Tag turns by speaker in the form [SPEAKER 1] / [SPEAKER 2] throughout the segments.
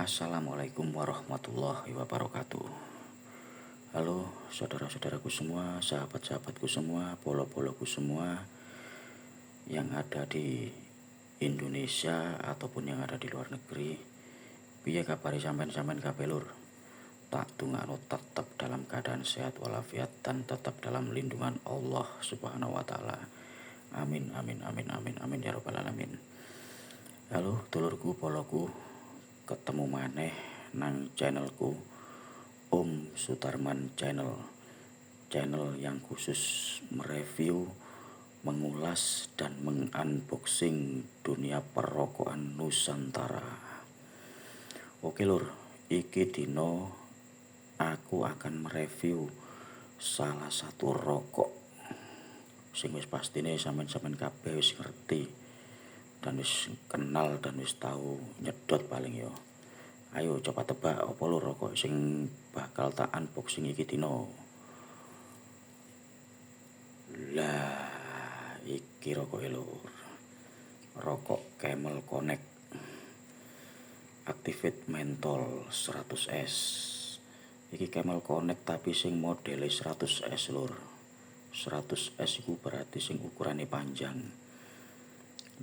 [SPEAKER 1] Assalamualaikum warahmatullahi wabarakatuh. Halo saudara-saudaraku semua, sahabat-sahabatku semua, polo-poloku semua yang ada di Indonesia ataupun yang ada di luar negeri. Piye kabari sampean kabeh lur? Tak tungano tetap dalam keadaan sehat walafiat dan tetap dalam lindungan Allah Subhanahu wa taala. Amin amin amin amin amin ya rabbal alamin. Halo dulurku poloku, ketemu maneh nang channelku Om Sutarman channel yang khusus mereview, mengulas dan mengunboxing dunia perrokokan Nusantara. Oke lur, iki dino aku akan mereview salah satu rokok sing wis pastine sampean kabeh wis ngerti dan wis kenal dan wis tahu nyedot paling yo. Ayo coba tebak apa lur rokok sing bakal tak unboxing iki dino. Lah iki rokok lur. Rokok Camel Connect Activate Menthol 100S. Iki Camel Connect tapi sing modele 100S lur. 100S iku berarti sing ukurane panjang.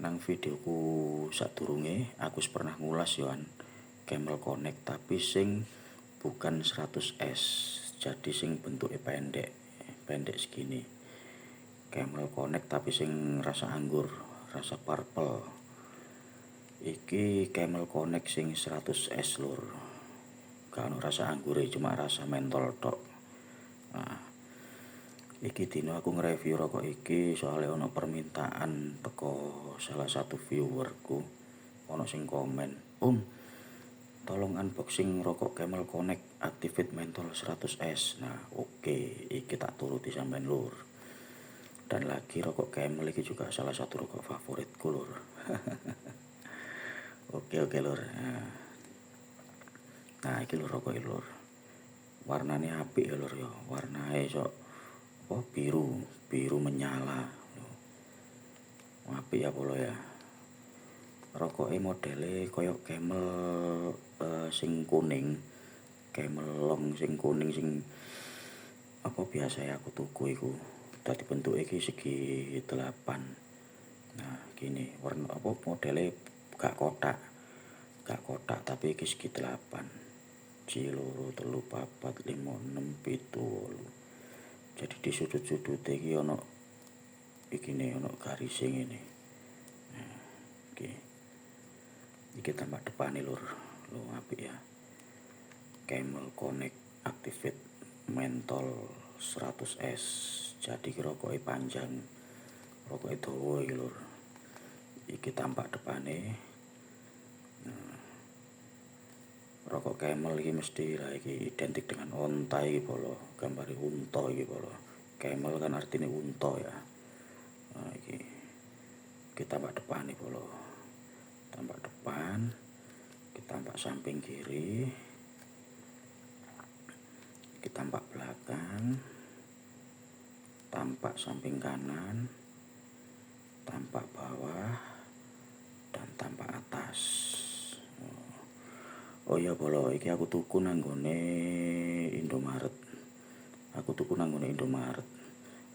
[SPEAKER 1] Nang videoku sadurunge aku pernah ngulas yoan Camel Connect tapi sing bukan 100S, jadi sing bentuknya pendek segini. Camel Connect tapi sing rasa anggur, rasa purple. Iki Camel Connect sing 100S lur. Gak ono rasa anggur, cuma rasa mentol tok. Nah, iki dino aku nge-review rokok iki soalnya ono permintaan teko salah satu viewerku. Ono sing komen, tolong unboxing rokok Camel Connect Activate Menthol 100S. Nah oke, iki tak turuti sampean lur. Dan lagi rokok Camel iki juga salah satu rokok favoritku lur. Oke lur. Nah iki lur rokok lur. Warnane apik ya lur ya. Warnane sok biru menyala. Apik ya polo ya. Rokoknya modele koyok Camel sing kuning, Camel long sing kuning sing apa biasa ya aku tuku iku. Dadi bentuke iki segi 8. Nah, gini, warna apa modele gak kotak tapi iki segi 8. Ciloro 3 4 5 6 7 8. Jadi di sudut-sudute iki ono ikine ono garis ngene. Nah, iki tambah depane lur. Lho apik ya. Camel Connect Activate Menthol 100S. Jadi rokoknya panjang, rokoknya dawa iki lur. Iki tampak depane. Rokok Camel iki mesti lah iki identik dengan onta iki polo, gambare unta iki polo. Camel kan artinya unta ya. Nah iki tampak depane polo. Tampak depan, kita tampak samping kiri, kita tampak belakang, tampak samping kanan, tampak bawah, dan tampak atas. Oh iya bolo, iki aku tuku nanggone Indomaret.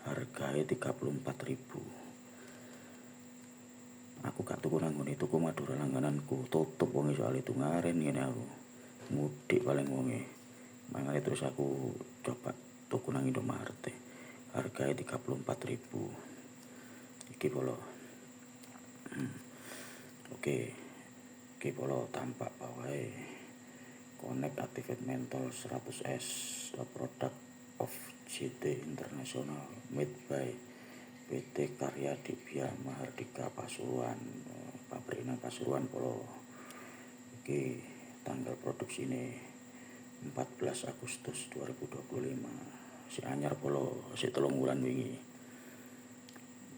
[SPEAKER 1] Harganya 34.000. Aku gak tuku nanggone tuku Madura langgananku, tutup wonge soal itu ngaren ngene aku. Mudik paling wonge. Mangane terus aku coba tuku nang Indomaret. Harganya 34.000. Iki polo. Oke. Iki polo tampak bawahe. Connect Activate Menthol 100S, a product of GT International, made by PT Karya Dibya Mahardika Pasuruan, pabrik nang Pasuruan polo. Iki tanggal produksi ini 14 Agustus 2025. Si anyar polo, si 3 bulan wingi.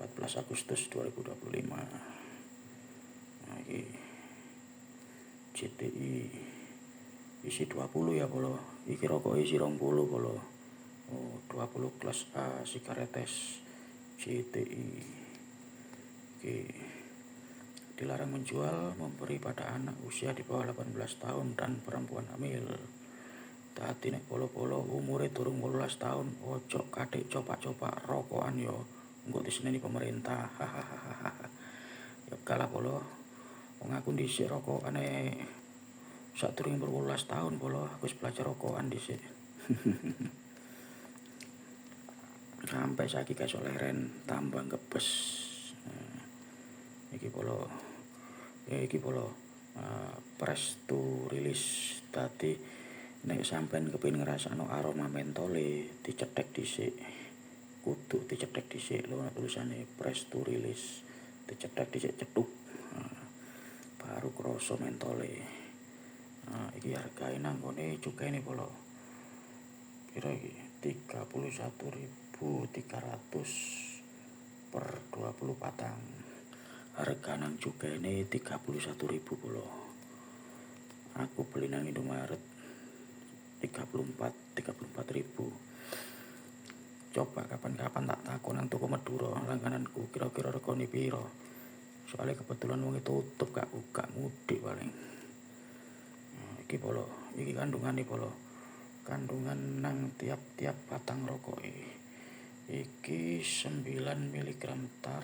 [SPEAKER 1] 14 Agustus 2025. Nah iki GTI isi 20 ya polo. Iki rokok isi 20 polo. Oh, 20 kelas A sigaretes GTI. Oke. dilarang menjual, memberi pada anak usia di bawah 18 tahun dan perempuan hamil. Dadi nek polo-polo umure durung 18 tahun, ojo kadek copak-copak rokokan yo, engko diseneni pemerintah. Ya kalah polo, wong aku dhisik rokokane sadurunge umur 18 tahun polo, aku wis belajar rokokan dhisik. Sampai saiki gak iso leren, tambah ngebes. Iki polo press to release. Dadi nek sampean kepengin ngrasakno aroma mentole, dicethek dhisik. Kudu dicethek dhisik lho tulisane press to release. Dicethek dhisik cethuk. Baru krasa mentole. Iki hargae nang ngene cukene polo. Kira iki 31.300 per 20 patang. Harga nang cukene 31.000 polo. Aku beli nang Indomaret 34.000. Coba kapan-kapan tak takon nang toko Madura langgananku kira-kira regane piro. Soalnya kebetulan wong tutup gak buka mudik paling. Iki polo, iki kandungane polo. Kandungan nang tiap-tiap batang rokok iki 9 mg tar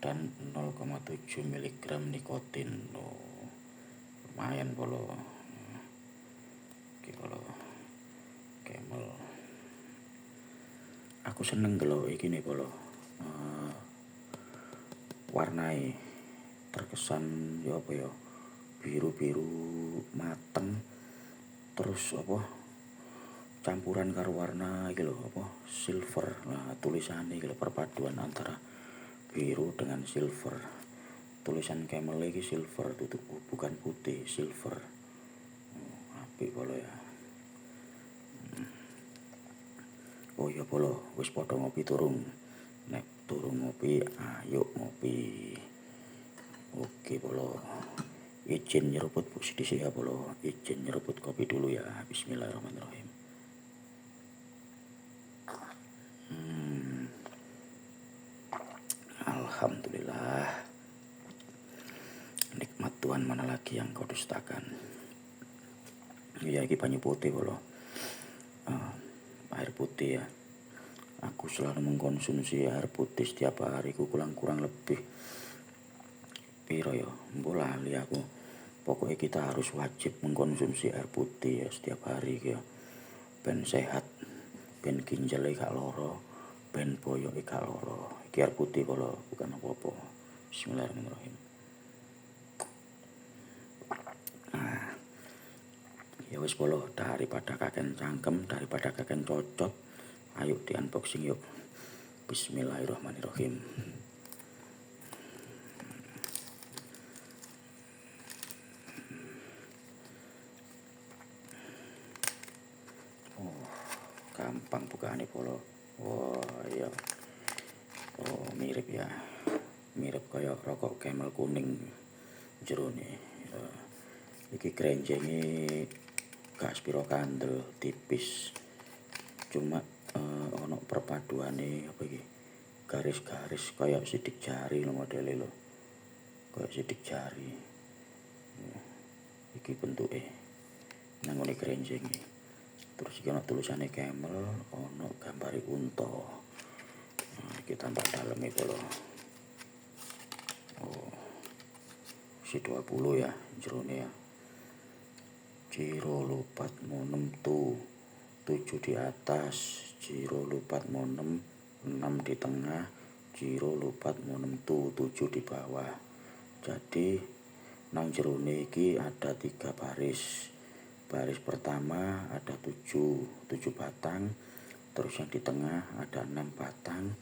[SPEAKER 1] dan 0,7 mg nikotin. Lumayan polo. Iki polo Camel. Aku seneng delok iki ne polo. Warnai terkesan ya apa ya, biru-biru mateng, terus apa campuran karo warna iki lho apa silver. Nah, tulisane iki lho perpaduan antara biru dengan silver. Tulisan Camel iki silver, bukan putih, silver. Apik polo ya. Oh iya polo, wis padha ngopi turung. Nek turung ngopi, ayo ngopi. Oke polo. Izin nyeruput sedikit ya polo. Izin nyeruput kopi dulu ya. Bismillahirrahmanirrahim. Alhamdulillah. Nikmat Tuhan mana lagi yang kau dustakan. Ya iki banyu putih polo. Air putih ya. Aku selalu mengkonsumsi air putih setiap hari, kurang lebih piro ya, mbok lali aku. Pokoknya kita harus wajib mengkonsumsi air putih ya setiap hari ya. Ben sehat, ben ginjal gak loro, ben boyok gak loro. Iki air putih polo, bukan apa-apa. Bismillahirrahmanirrahim. Ya wis polo, daripada kakek cangkem, daripada kakek cocot, ayo di unboxing yuk. Bismillahirrahmanirrahim. Gampang bukaane polo. Iya. Mirip ya. Mirip kaya rokok Camel kuning jerone. Iki krenjenge gak spiro kandel, tipis. Cuma ono perpaduane apa iki? Garis-garis kaya sidik jari lho modele lho. Kaya sidik jari. Iki bentuke nang ngene krenjenge. Terus iki ana tulisane Camel, ono gambare unta. Iki tambah daleme polo. Si 20 ya jerone ya. Jiro lupat monem 7 di atas, jiro lupat monem 6 di tengah, jiro lupat monem 7 di bawah. Jadi nang jerone iki ada 3 baris. Baris pertama ada 7 batang, terus yang di tengah ada 6 batang,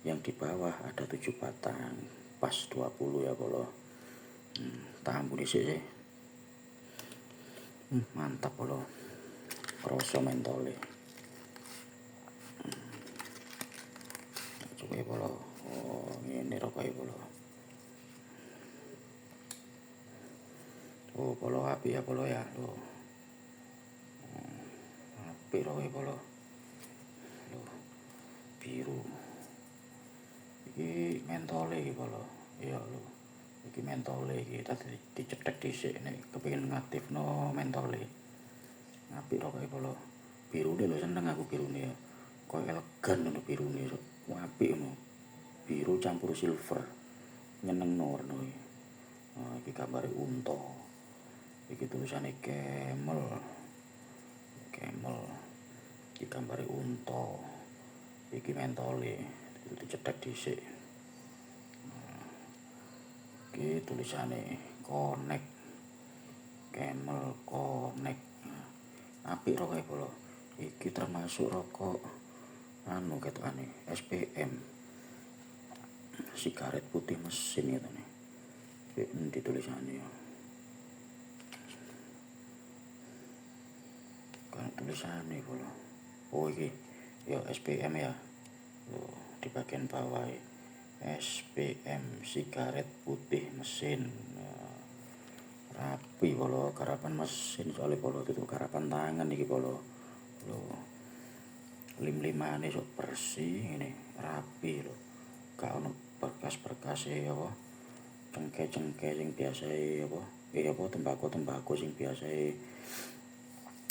[SPEAKER 1] yang di bawah ada 7 batang. Pas 20 ya polo. Tahan dhisik sih. Mantap polo. Rasa mentole. Coba polo. Ngene rokoke polo. Polo api ya polo ya. Api rokoke polo. Biru. Iki mentole iki polo. Iya lho. Iki mentole iki tadi dicethek dhisik nek kepengin ngaktifno mentole. Apik rokoke polo. Birune lho seneng aku birune ya. Kok elegan ngono birune. Apik ngono. Biru campur silver. Nyenengno warna iki. Iki gambare unta. Iki tulisane camel. Camel. Iki gambare unta. Iki mentole. Itu dicethek dhisik. Iki tulisane connect. Camel connect. Apik rokoke polo. Iki termasuk rokok anu ketokane SPM. Sigaret putih mesin gitu nih. Endi tulisane ya. Kan tulisane polo. Oh iki ya SPM ya. Loh, di bagian bawah SPM sigaret putih mesin. Rapi polo, garapan mesin soalnya polo itu garapan tangan iki polo. Lho. Lim-limane sok bersih ini, rapi lho. Gak ono berkas-berkas apa. Cengke-cengke sing biasae apa? Apa tembako-tembako sing biasae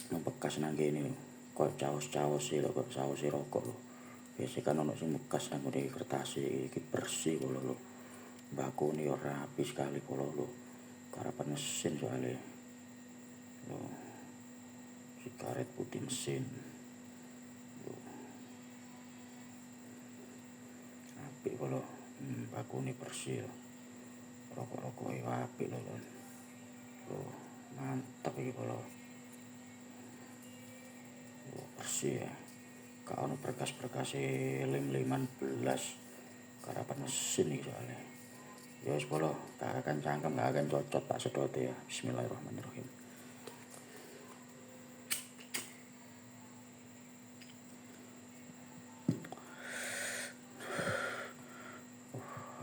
[SPEAKER 1] bekas nang kene lho. Kok caos-caos lho, kok saus rokok lho. Biasa kan ono sing bekas nang ngene kertas iki bersih polo lho. Mbakone yo rapi sekali polo lho. Garapan mesin soalnya loh, sigaret putih mesin loh. Apik kalau bakune bersih rokok-rokok apik loh. Loh, mantap iki kalau bersih ya. Gak ono berkas-berkas lem-leman belas garapan mesin iki soalnya. Ya wis polo, gak akan cangkem, gak akan cocot tak sedote ya. Bismillahirrahmanirrahim.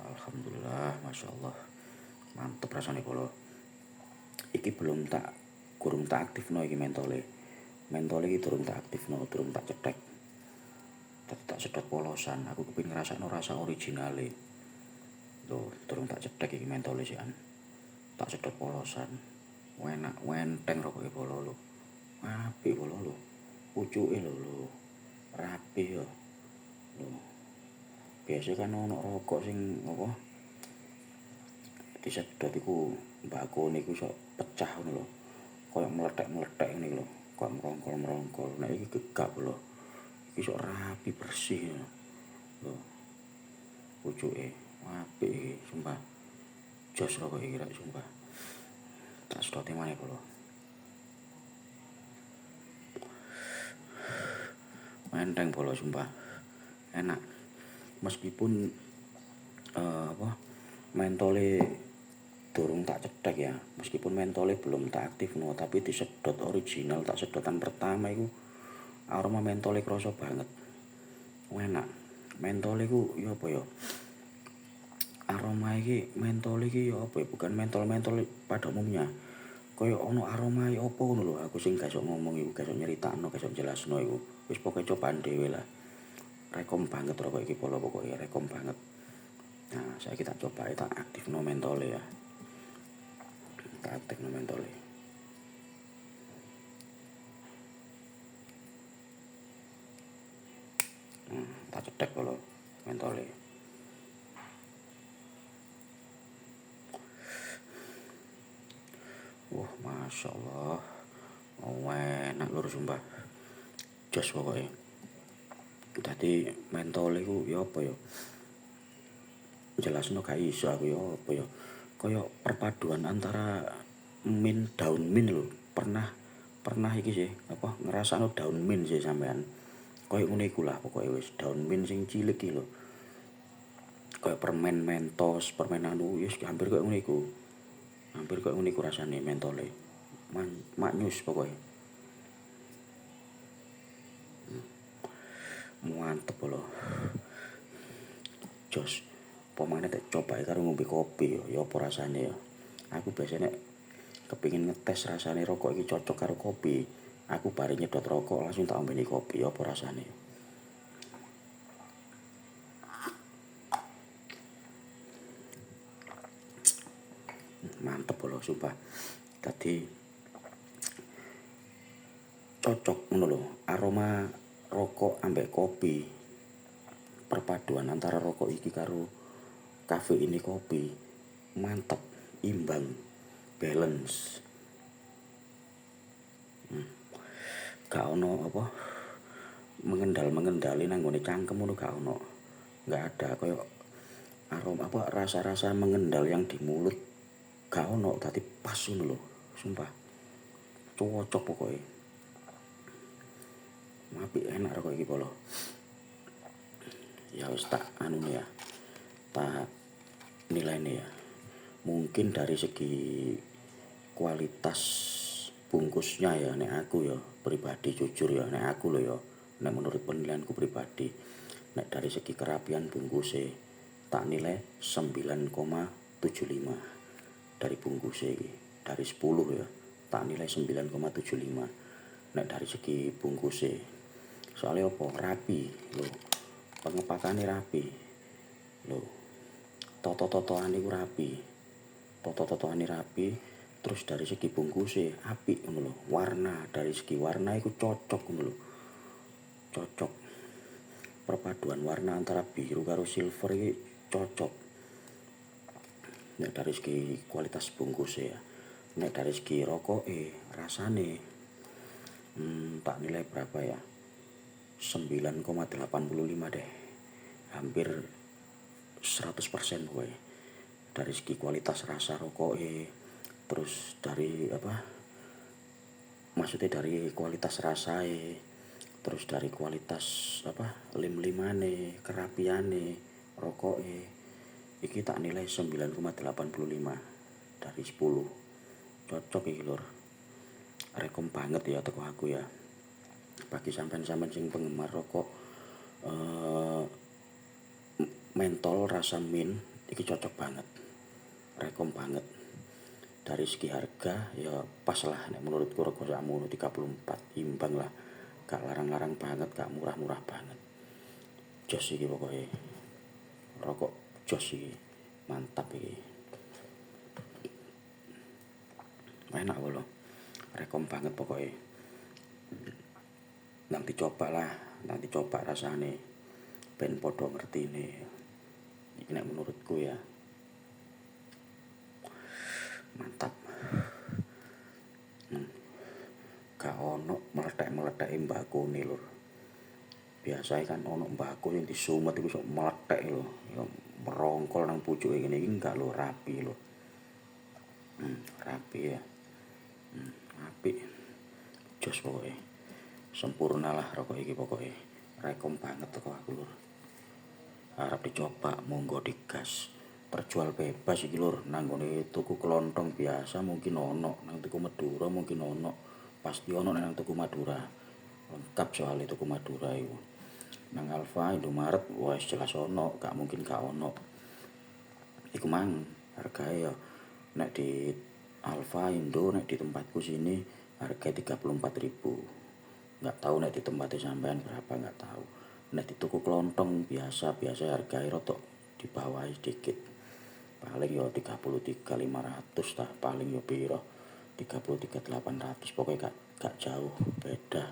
[SPEAKER 1] Alhamdulillah, masya Allah, mantep rasanya polo. Iki kurung tak aktifno iki mentole. Mentole iki durung tak aktifno, durung tak cetek. Tak sedot polosan, aku kepengin ngrasakno rasa originale. Loh, durung tak cetek iki mentole sian. Tak sedot polosan. Enak, wenteng rokoke polo lho. Apik polo lho. Pucuke lho. Rapi yo. Lho. Biasa kan ono rokok sing apa? Disedot iku mbakone iku sok pecah ngono lho. Kaya meletek-meletek ngene lho. Kok merongkol-merongkol. Nek iki gegak lho. Iki sok rapi bersih lho. Pucuke apik iki, sumpah. Jos rokok iki rek sumpah. Tak sedote maneh polo. Menteng polo sumpah. Enak. Meskipun mentole durung tak cetek ya. Meskipun mentole belum tak aktifno, tapi disedot original, tak sedotan pertama iku aroma mentole kroso banget. Enak. Mentole iku ya apa ya? Aroma iki mentol iki ya apa ya, bukan mentol-mentol pada umumnya. Kaya ono aroma apa ngono lho, aku sing gak iso ngomong iku, gak iso nyeritakno, gak iso jelasno iku. Wis pokoke cobaan dhewe lah. Rekom banget rokok iki polo pokoke rekom banget. Nah, saiki tak coba tak aktifno mentole ya. Tak aktifno mentole. Tak cetek polo mentole. Wah, masya Allah, enak lur sumpah. Jos pokoknya. Tadi mentol itu ya apa ya? Jelasno gak iso aku ya apa ya? Kaya perpaduan antara daun mint lho. Pernah iki sih apa ngrasakno daun mint sih sampean. Kaya ngene iku lah pokoke wis daun mint sing cilik iki lho. Kaya permen mentos, permen anu wis hampir kaya ngene iku. Hampir kok ngene iku rasane mentole. Maknyus pokoknya. Mantep lho. Jos. Pemane tak coba karo ngombe kopi ya apa rasane ya. Aku biasanya kepengin ngetes rasane rokok iki cocok karo kopi. Aku bare nyedot rokok langsung tak ombeni kopi ya apa rasane. sumpah. Tadi cocok ngono lho, aroma rokok ambek kopi. Perpaduan antara rokok iki karo kafe ini kopi mantep, imbang, balance. Gak ono apa mengendali nang nggone cangkem ngono gak ono. Gak ada koyo aroma apa rasa-rasa mengendal yang di mulut gak ono, tadi pas ngono lho, sumpah. Cocok pokoknya. Apik enak rokok iki polo. Ya wis tak anu ya. Tak nilainya ya. Mungkin dari segi kualitas bungkusnya ya, nek aku ya pribadi jujur ya, nek aku loh ya, nek menurut penilaianku pribadi, nek dari segi kerapian bungkusnya tak nilai 9,75 dari bungkusnya ini. Dari 10 ya tak nilai 9,75 nek dari segi bungkusnya. Soalnya apa, rapi loh, pengepakannya rapi loh, toto-totoan itu rapi, toto-totoan rapi. Terus dari segi bungkusnya apik ngono lho, warna, dari segi warna itu cocok ngono lho, cocok. Perpaduan warna antara biru karo silver iki cocok. Nek dari segi kualitas bungkusnya ya. Nek dari segi rokok rasane tak nilai berapa ya, 9,85 deh, hampir 100% gue. Dari segi kualitas rasa rokok terus dari apa, maksudnya dari kualitas rasa terus dari kualitas apa, lim-limane, kerapiane rokok iki tak nilai 9,85 dari 10. Cocok iki lur, rekom banget ya teko aku ya. Bagi sampean-sampean sing penggemar rokok mentol rasa mint iki cocok banget, rekom banget. Dari segi harga ya pas lah, nek menurutku rokok sakmono 34 imbang lah, gak larang-larang banget, gak murah-murah banget. Jos iki pokoknya, rokok jos iki, mantap iki, enak lho, rekom banget pokoknya. Nanti coba lah, nanti coba rasane ben podo ngerti nih. Iki nek menurutku ya mantap. Gak ono meletek-meletek mbako nih lur. Biasanya kan ono mbako yang disumet itu sok meletek lho, ya merongkol nang pucuke ngene iki enggak lho, rapi lho. Rapi ya. Apik. Jos pokoknya. Sempurna lah rokok iki pokoknya. Rekom banget teko aku lur. Harap dicoba, monggo digas. Terjual bebas iki lur, nang ngene tuku kelontong biasa mungkin ono, nang tuku Madura mungkin ono. Pasti ono nang tuku Madura. Lengkap soalnya tuku Madura itu. Nang Alfa, Indomaret, wes jelas ono, gak mungkin gak ono. Iku mang harganya ya, nek di Alfa Indo, nek di tempatku sini harga 34.000. Gak tahu nek di tempatnya sampean berapa, gak tahu. Nek di tuku kelontong biasa harganya rotok di bawah sedikit. Paling ya 33.500 tah, paling ya piro 33.800, pokoknya gak jauh beda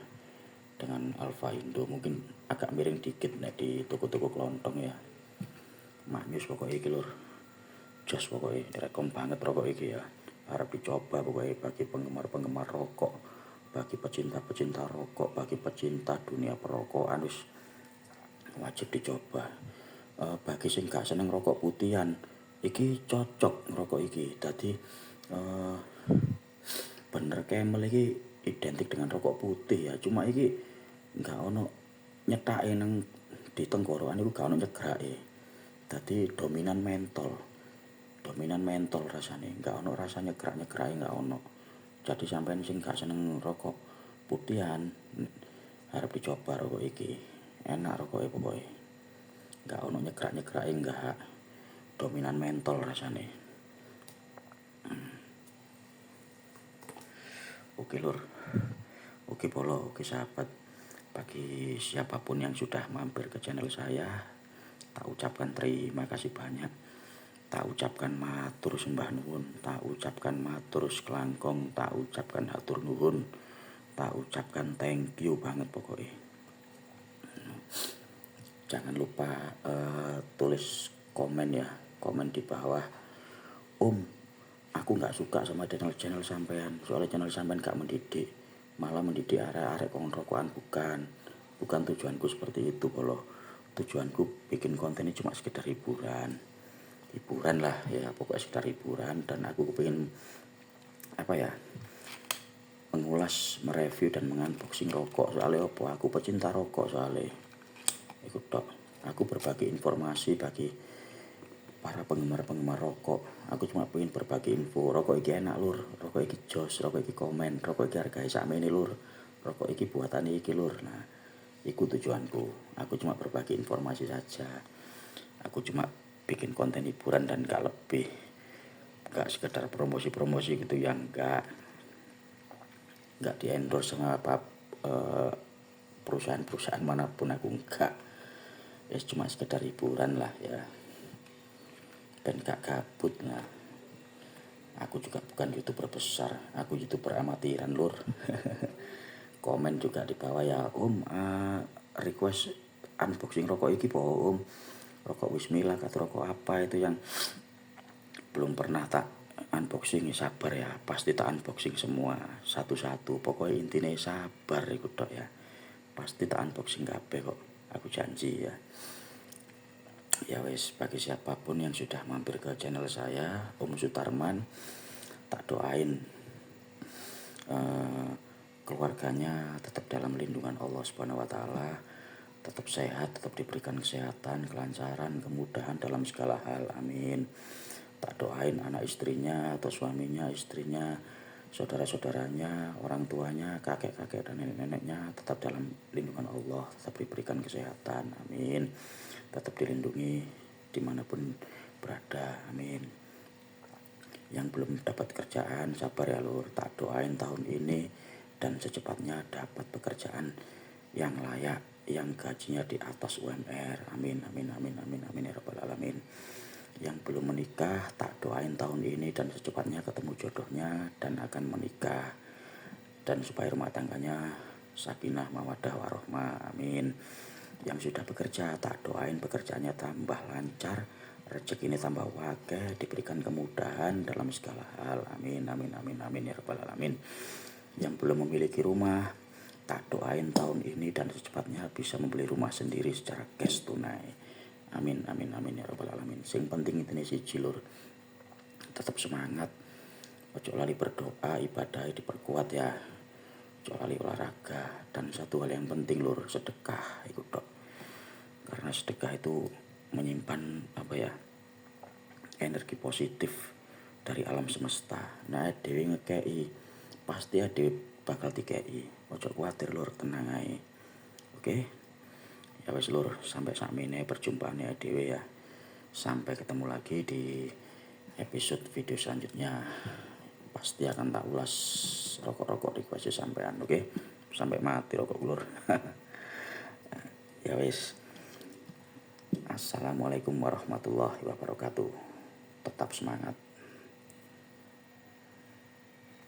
[SPEAKER 1] dengan Alfa Indo. Mungkin agak miring dikit nek di toko-toko kelontong ya. Maknyus pokoknya iki lur, jos pokoknya, direkom banget rokok iki ya. Harap dicoba pokoknya bagi penggemar-penggemar rokok, bagi pecinta-pecinta rokok, bagi pecinta dunia perrokokan, wis wajib dicoba. Bagi sing gak seneng rokok putihan, iki cocok rokok iki. Dadi bener Camel iki identik dengan rokok putih ya, cuma iki gak ono nyetake nang di tenggorokan iku, gak ono nyegrake. Dadi dominan mentol rasane, gak ono rasa nyegrak-nyegrake, gak ono. Jadi sampean sing gak seneng rokok putihan harap dicoba rokok iki. Enak rokoknya pokoknya, gak ono nyegrak-nyegrake, enggak, dominan mentol rasane. Oke lur, oke polo, oke sahabat. Bagi siapapun yang sudah mampir ke channel saya, tak ucapkan terima kasih banyak. Tak ucapkan matur sembah nuwun, tak ucapkan matur sekelangkong, tak ucapkan hatur nuwun, tak ucapkan thank you banget pokoknya. Jangan lupa tulis komen ya, komen di bawah. Om, aku nggak suka sama channel sampean, soalnya channel sampean gak mendidik, malah mendidik arek-arek rokokan. Bukan tujuanku seperti itu. Kalau tujuanku bikin konten ini cuma sekedar hiburan lah ya, pokoknya sekedar hiburan. Dan aku pengen mengulas, mereview dan mengunboxing rokok. Soalnya aku pecinta rokok soalnya. Ikut tok. Aku berbagi informasi bagi para penggemar rokok. Aku cuma pengen berbagi info. Rokok iki enak lur, rokok iki jos, rokok iki komen, rokok iki harganya sakmene lur, rokok iki buatan iki lur. Nah, itu tujuanku. Aku cuma berbagi informasi saja. Aku cuma bikin konten hiburan dan gak lebih. Gak sekedar promosi-promosi gitu yang gak di endorse sama perusahaan-perusahaan manapun. Aku enggak. Ya cuma sekedar hiburan lah ya. Dan gak gabut lah. Aku juga bukan YouTuber besar, aku YouTuber amatiran lur. Komen juga di bawah ya, Om, request unboxing rokok iki po Om. Rokok Wismillah atau rokok apa itu yang belum pernah tak unboxing. Sabar ya, pasti tak unboxing semua satu-satu. Pokoknya intinya sabar ikut tok ya. Pasti tak unboxing kabeh kok, aku janji ya. Ya wes, bagi siapapun yang sudah mampir ke channel saya, Om Sutarman, tak doain keluarganya tetap dalam lindungan Allah Subhanahu wa taala, tetap sehat, tetap diberikan kesehatan, kelancaran, kemudahan dalam segala hal. Amin. Tak doain anak istrinya atau suaminya, istrinya, saudara-saudaranya, orang tuanya, kakek-kakek dan nenek-neneknya tetap dalam lindungan Allah, tetap diberikan kesehatan. Amin. Tetap dilindungi dimanapun berada. Amin. Yang belum dapat kerjaan, sabar ya lur. Tak doain tahun ini dan secepatnya dapat pekerjaan yang layak, yang gajinya di atas UMR. Amin, amin, amin, amin, amin ya rabbal alamin. Yang belum menikah, tak doain tahun ini dan secepatnya ketemu jodohnya dan akan menikah, dan supaya rumah tangganya sakinah mawaddah warohmah. Amin. Yang sudah bekerja, tak doain pekerjaannya tambah lancar, rezeki ini tambah wakil, diberikan kemudahan dalam segala hal. Amin, amin, amin, amin ya rabbal alamin. Yang belum memiliki rumah, tak doain tahun ini dan secepatnya bisa membeli rumah sendiri secara cash tunai. Amin, amin, amin ya rabbal alamin. Sing penting itu nih siji lur, tetap semangat, ojo lali berdoa, ibadah diperkuat ya, ojo lali olahraga, dan satu hal yang penting lur, sedekah ikut dok. Karena sedekah itu menyimpan energi positif dari alam semesta. Nah dewi ngekei, pasti dewi bakal dikei. Ojo khawatir lur, tenang aja. Oke. Ya wes lur, sampai sakmene perjumpaannya dewe ya. Sampai ketemu lagi di episode video selanjutnya. Pasti akan tak ulas rokok-rokok request sampean, oke? Sampai mati rokok lur. Ya wes. Assalamualaikum warahmatullahi wabarakatuh. Tetap semangat.